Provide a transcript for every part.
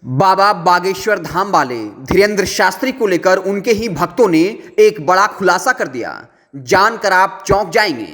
बाबा बागेश्वर धाम वाले धीरेंद्र शास्त्री को लेकर उनके ही भक्तों ने एक बड़ा खुलासा कर दिया। जानकर आप चौंक जाएंगे।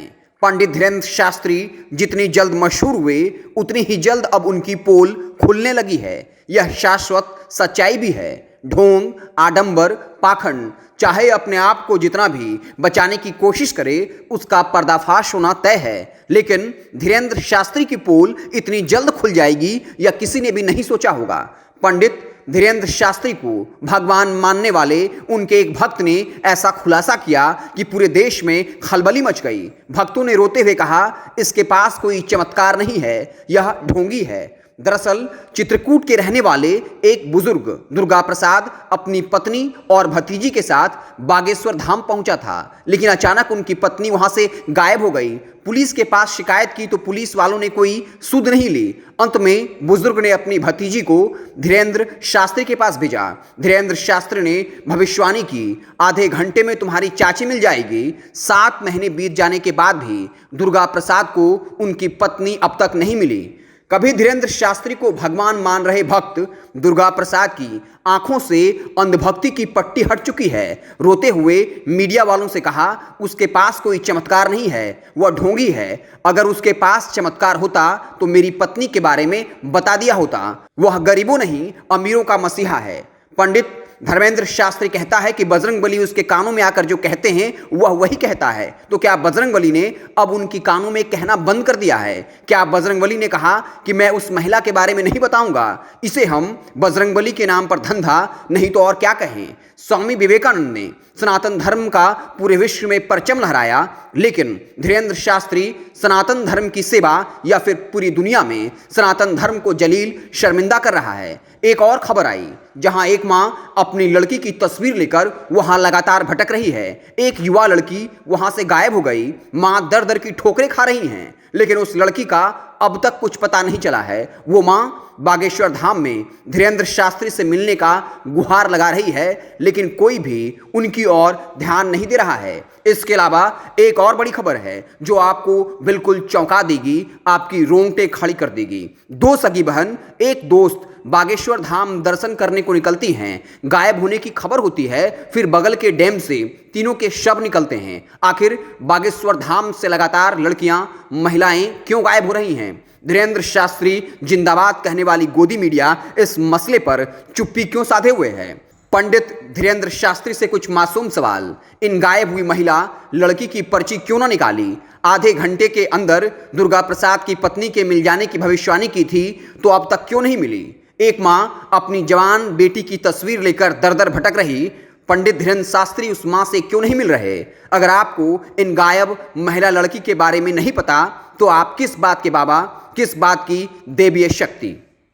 पंडित धीरेंद्र शास्त्री जितनी जल्द मशहूर हुए उतनी ही जल्द अब उनकी पोल खुलने लगी है। यह शाश्वत सच्चाई भी है। ढोंग, आडंबर, पाखंड चाहे अपने आप को जितना भी बचाने की कोशिश करे, उसका पर्दाफाश होना तय है। लेकिन धीरेंद्र शास्त्री की पोल इतनी जल्द खुल जाएगी यह किसी ने भी नहीं सोचा होगा। पंडित धीरेंद्र शास्त्री को भगवान मानने वाले उनके एक भक्त ने ऐसा खुलासा किया कि पूरे देश में खलबली मच गई। भक्तों ने रोते हुए कहा, इसके पास कोई चमत्कार नहीं है, यह ढोंगी है। दरअसल चित्रकूट के रहने वाले एक बुजुर्ग दुर्गा प्रसाद अपनी पत्नी और भतीजी के साथ बागेश्वर धाम पहुंचा था, लेकिन अचानक उनकी पत्नी वहां से गायब हो गई। पुलिस के पास शिकायत की तो पुलिस वालों ने कोई सुध नहीं ली। अंत में बुजुर्ग ने अपनी भतीजी को धीरेंद्र शास्त्री के पास भेजा। धीरेंद्र शास्त्री ने भविष्यवाणी की, आधे घंटे में तुम्हारी चाची मिल जाएगी। 7 महीने बीत जाने के बाद भी दुर्गा प्रसाद को उनकी पत्नी अब तक नहीं मिली। कभी धीरेंद्र शास्त्री को भगवान मान रहे भक्त दुर्गा प्रसाद की आंखों से अंधभक्ति की पट्टी हट चुकी है। रोते हुए मीडिया वालों से कहा, उसके पास कोई चमत्कार नहीं है, वह ढोंगी है। अगर उसके पास चमत्कार होता तो मेरी पत्नी के बारे में बता दिया होता। वह गरीबों नहीं अमीरों का मसीहा है। पंडित धर्मेंद्र शास्त्री कहता है कि बजरंगबली उसके कानों में आकर जो कहते हैं वह वही कहता है। तो क्या बजरंगबली ने अब उनकी कानों में कहना बंद कर दिया है? क्या बजरंगबली ने कहा कि मैं उस महिला के बारे में नहीं बताऊंगा, इसे हम बजरंगबली के नाम पर धंधा, नहीं तो और क्या कहें। स्वामी विवेकानंद ने सनातन धर्म का पूरे विश्व में परचम लहराया, लेकिन धीरेंद्र शास्त्री सनातन धर्म की सेवा या फिर पूरी दुनिया में सनातन धर्म को जलील शर्मिंदा कर रहा है। एक और खबर आई जहां एक मां अपनी लड़की की तस्वीर लेकर वहां लगातार भटक रही है। एक युवा लड़की वहां से गायब हो गई। मां दर दर की ठोकरें खा रही हैं, लेकिन उस लड़की का अब तक कुछ पता नहीं चला है। वो मां बागेश्वर धाम में धीरेंद्र शास्त्री से मिलने का गुहार लगा रही है, लेकिन कोई भी उनकी ओर ध्यान नहीं दे रहा है। इसके अलावा एक और बड़ी खबर है जो आपको बिल्कुल चौंका देगी, आपकी रोंगटे खड़ी कर देगी। 2 सगी बहन, एक दोस्त बागेश्वर धाम दर्शन करने को निकलती हैं। गायब होने की खबर होती है, फिर बगल के डैम से तीनों के शव निकलते हैं। आखिर बागेश्वर धाम से लगातार लड़कियां, महिलाएं क्यों गायब हो रही हैं? धीरेंद्र शास्त्री जिंदाबाद कहने वाली गोदी मीडिया इस मसले पर चुप्पी क्यों साधे हुए है? पंडित धीरेंद्र शास्त्री से कुछ मासूम सवाल। इन गायब हुई महिला लड़की की पर्ची क्यों ना निकाली? आधे घंटे के अंदर दुर्गा प्रसाद की पत्नी के मिल जाने की भविष्यवाणी की थी, तो अब तक क्यों नहीं मिली? एक मां अपनी जवान बेटी की तस्वीर लेकर दर दर भटक रही, पंडित धीरेंद्र शास्त्री उस मां से क्यों नहीं मिल रहे? अगर आपको इन गायब महिला लड़की के बारे में नहीं पता, तो आप किस बात के बाबा, किस बात की देवीय शक्ति?